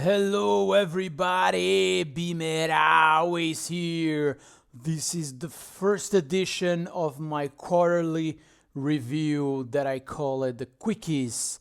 Hello everybody, BeMetalways here. This is the first edition of my quarterly review that I call it the Quickies.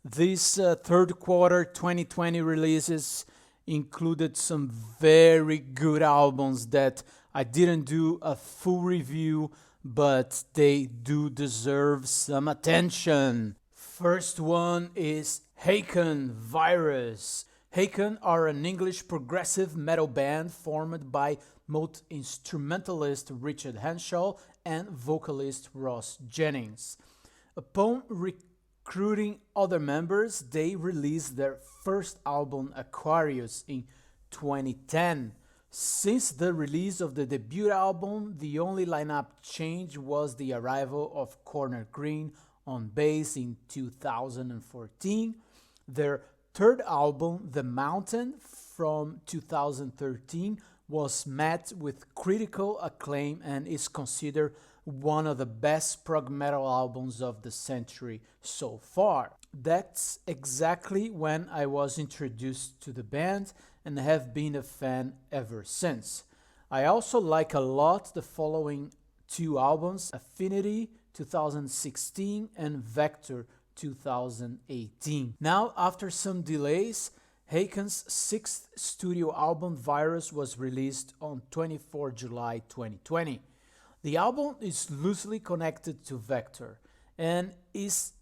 This third quarter 2020 releases included some very good albums that I didn't do a full review, but they do deserve some attention. First one is HAKEN Virus. HAKEN are an English progressive metal band formed by multi-instrumentalist Richard Henshaw and vocalist Ross Jennings. Upon recruiting other members, they released their first album Aquarius in 2010. Since the release of the debut album, the only lineup change was the arrival of Corner Green on bass in 2014. Their third album, The Mountain, from 2013, was met with critical acclaim and is considered one of the best prog metal albums of the century so far. That's exactly when I was introduced to the band and have been a fan ever since. I also like a lot the following two albums, Affinity 2016 and Vector 2018. Now, after some delays, HAKEN's sixth studio album Virus was released on 24 July 2020. The album is loosely connected to Vector and is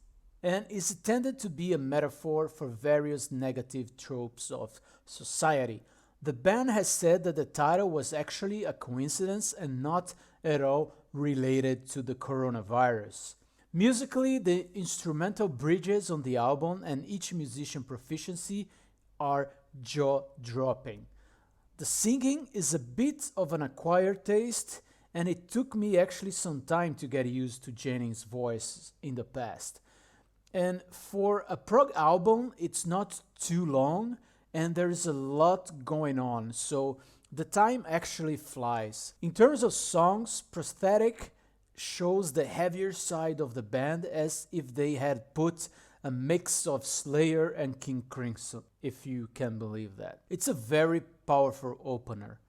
intended to be a metaphor for various negative tropes of society. The band has said that the title was actually a coincidence and not at all related to the coronavirus. Musically, the instrumental bridges on the album and each musician proficiency are jaw-dropping. The singing is a bit of an acquired taste, and it took me actually some time to get used to Jennings' voice in the past. And for a prog album, it's not too long, and there's a lot going on, so the time actually flies. In terms of songs, Prosthetic shows the heavier side of the band as if they had put a mix of Slayer and King Crimson, if you can believe that. It's a very powerful opener.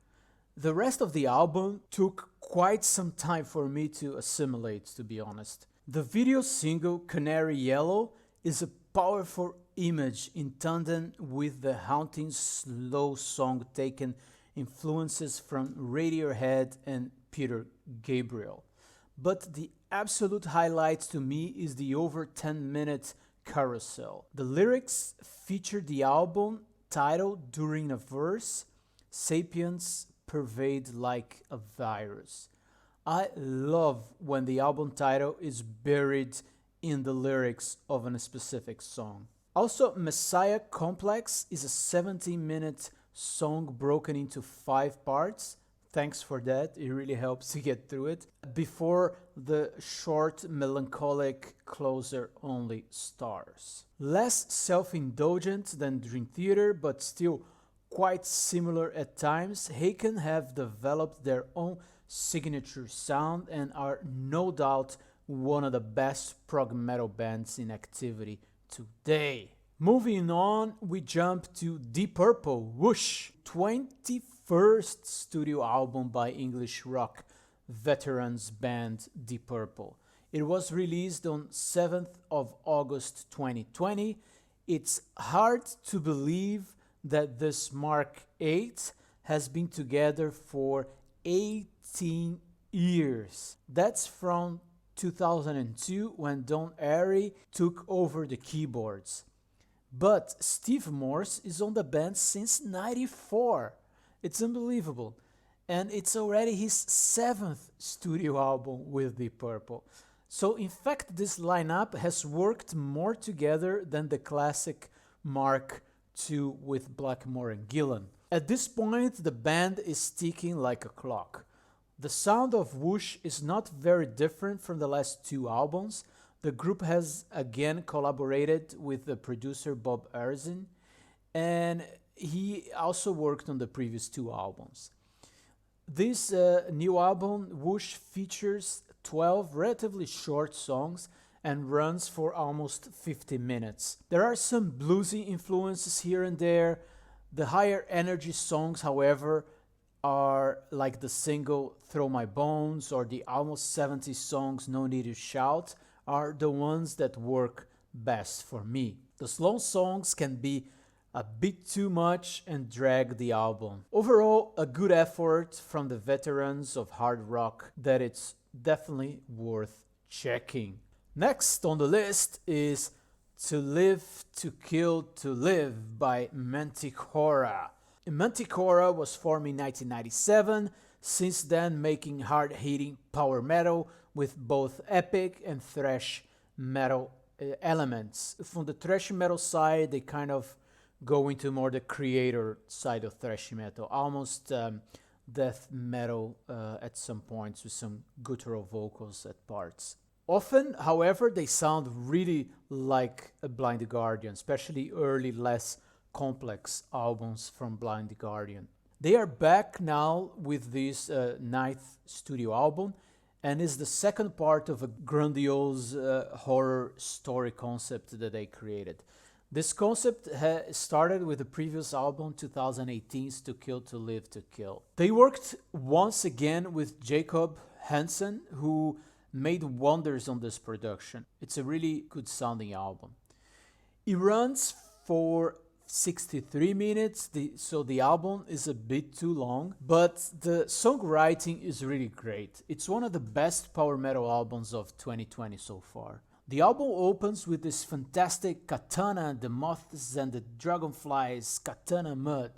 The rest of the album took quite some time for me to assimilate, to be honest. The video single Canary Yellow is a powerful image in tandem with the haunting slow song taking influences from Radiohead and Peter Gabriel. But the absolute highlight to me is the over 10-minute carousel. The lyrics feature the album title during a verse, Sapiens pervade like a virus. I love when the album title is buried in the lyrics of a specific song. Also, Messiah Complex is a 17-minute song broken into 5 parts. Thanks for that, it really helps to get through it, before the short melancholic closer only stars. Less self-indulgent than Dream Theater, but still quite similar at times, HAKEN have developed their own signature sound and are no doubt one of the best prog metal bands in activity today. Moving on, we jump to Deep Purple, Whoosh, 21st studio album by English rock veterans band Deep Purple. It was released on 7th of August 2020. It's hard to believe that this Mark 8 has been together for 18 years. That's from 2002 when Don Airey took over the keyboards. But Steve Morse is on the band since '94. It's unbelievable. And it's already his 7th studio album with Deep Purple. So in fact, this lineup has worked more together than the classic Mark II with Blackmore and Gillan. At this point, the band is ticking like a clock. The sound of Whoosh is not very different from the last 2 albums. The group has again collaborated with the producer Bob Erzin, and he also worked on the previous 2 albums. This new album, Whoosh, features 12 relatively short songs and runs for almost 50 minutes. There are some bluesy influences here and there, The higher energy songs, however, are like the single Throw My Bones or the almost 70 songs No Need to Shout are the ones that work best for me. The slow songs can be a bit too much and drag the album. Overall, a good effort from the veterans of hard rock that it's definitely worth checking. Next on the list is To Live, To Kill, To Live by Manticora. Manticora was formed in 1997, since then making hard-hitting power metal with both epic and thrash metal elements. From the thrash metal side, they kind of go into more the creator side of thrash metal, almost death metal at some points with some guttural vocals at parts. Often, however, they sound really like a Blind Guardian, especially early, less complex albums from Blind Guardian. They are back now with this ninth studio album, and is the second part of a grandiose horror story concept that they created. This concept started with the previous album, 2018's To Kill, To Live, To Kill. They worked once again with Jacob Hansen, who made wonders on this production. It's a really good sounding album. It runs for 63 minutes, so the album is a bit too long, but the songwriting is really great. It's one of the best power metal albums of 2020 so far. The album opens with this fantastic Katana, the Moths and the Dragonflies, Katana Mud.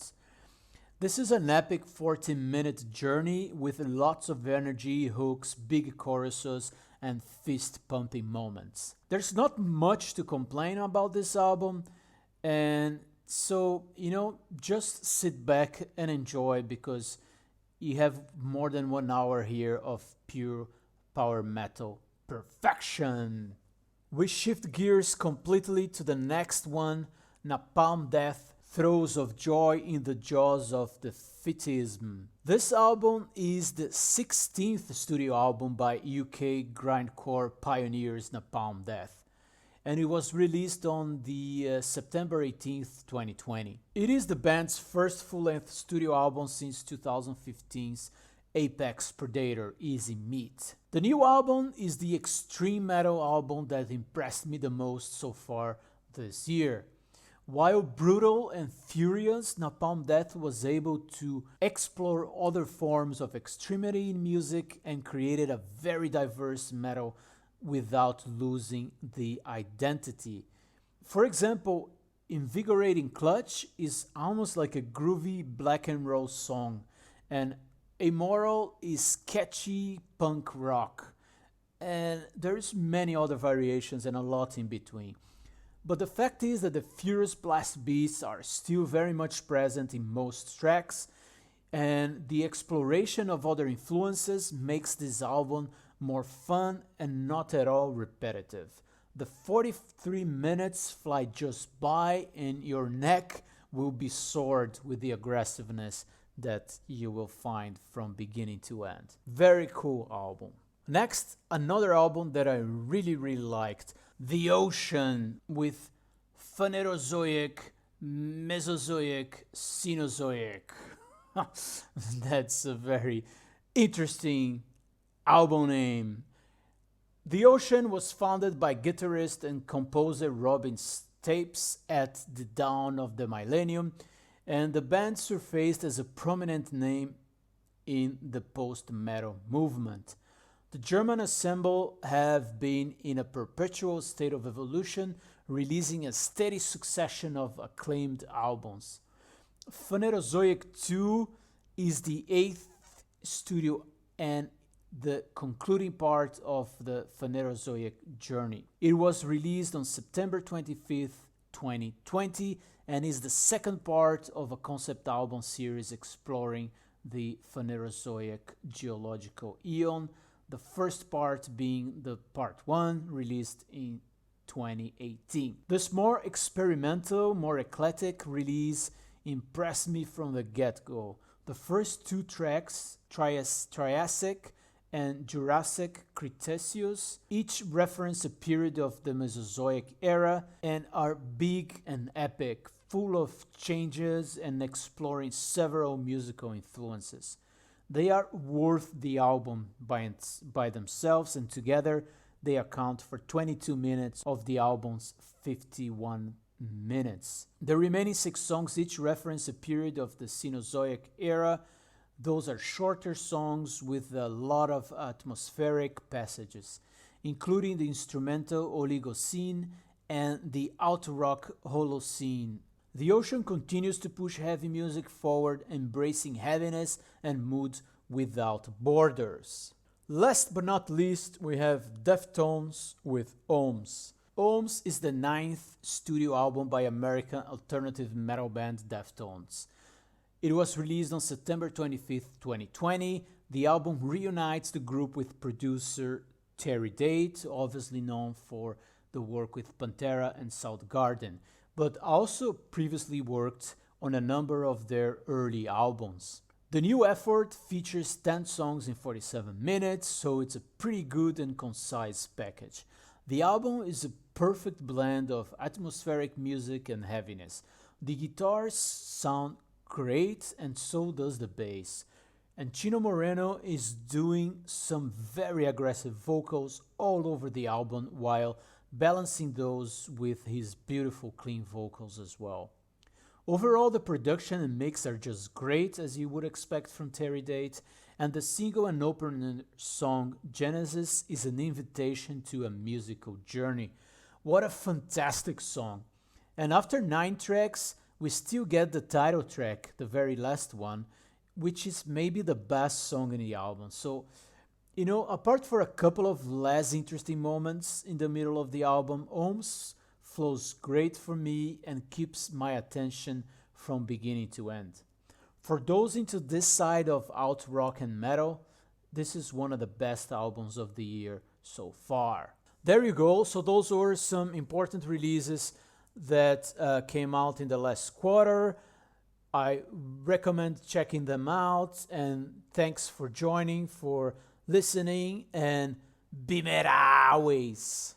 This is an epic 14-minute journey with lots of energy, hooks, big choruses, and fist-pumping moments. There's not much to complain about this album, and so, just sit back and enjoy, because you have more than 1 hour here of pure power metal perfection. We shift gears completely to the next one, Napalm Death, Throes of Joy in the Jaws of Defeatism. This album is the 16th studio album by UK grindcore pioneers Napalm Death, and it was released on the September 18th, 2020. It is the band's first full-length studio album since 2015's Apex Predator Easy Meat. The new album is the extreme metal album that impressed me the most so far this year. While brutal and furious, Napalm Death was able to explore other forms of extremity in music and created a very diverse metal without losing the identity. For example, Invigorating Clutch is almost like a groovy black and roll song, and Amoral is catchy punk rock, and there's many other variations and a lot in between. But the fact is that the furious blast beats are still very much present in most tracks, and the exploration of other influences makes this album more fun and not at all repetitive. The 43 minutes fly just by, and your neck will be sored with the aggressiveness that you will find from beginning to end. Very cool album. Next, another album that I really liked, The Ocean, with Phanerozoic, Mesozoic, Cenozoic. That's a very interesting album name. The Ocean was founded by guitarist and composer Robin Stapes at the dawn of the millennium, and the band surfaced as a prominent name in the post-metal movement. The German ensemble have been in a perpetual state of evolution, releasing a steady succession of acclaimed albums. Phanerozoic 2 is the 8th studio and the concluding part of the Phanerozoic journey. It was released on September 25th, 2020, and is the second part of a concept album series exploring the Phanerozoic geological eon, the first part being the part 1, released in 2018. This more experimental, more eclectic release impressed me from the get-go. The first 2 tracks, Triassic and Jurassic Cretaceous, each reference a period of the Mesozoic era and are big and epic, full of changes and exploring several musical influences. They are worth the album by themselves, and together they account for 22 minutes of the album's 51 minutes. The remaining 6 songs each reference a period of the Cenozoic era. Those are shorter songs with a lot of atmospheric passages, including the instrumental Oligocene and the alt-rock Holocene. The ocean continues to push heavy music forward, embracing heaviness and mood without borders. Last but not least, we have Deftones with Ohms. Ohms is the 9th studio album by American alternative metal band Deftones. It was released on September 25th, 2020. The album reunites the group with producer Terry Date, obviously known for the work with Pantera and Soundgarden, but also previously worked on a number of their early albums. The new effort features 10 songs in 47 minutes, so it's a pretty good and concise package. The album is a perfect blend of atmospheric music and heaviness. The guitars sound great, and so does the bass. And Chino Moreno is doing some very aggressive vocals all over the album while balancing those with his beautiful clean vocals as well. Overall, the production and mix are just great, as you would expect from Terry Date, and the single and opener song Genesis is an invitation to a musical journey. What a fantastic song! And after 9 tracks, we still get the title track, the very last one, which is maybe the best song in the album. So, apart for a couple of less interesting moments in the middle of the album, Ohms flows great for me and keeps my attention from beginning to end. For those into this side of alt rock and metal, this is one of the best albums of the year so far. There you go. So those were some important releases that came out in the last quarter. I recommend checking them out, and thanks for joining, for listening, and BeMetalways!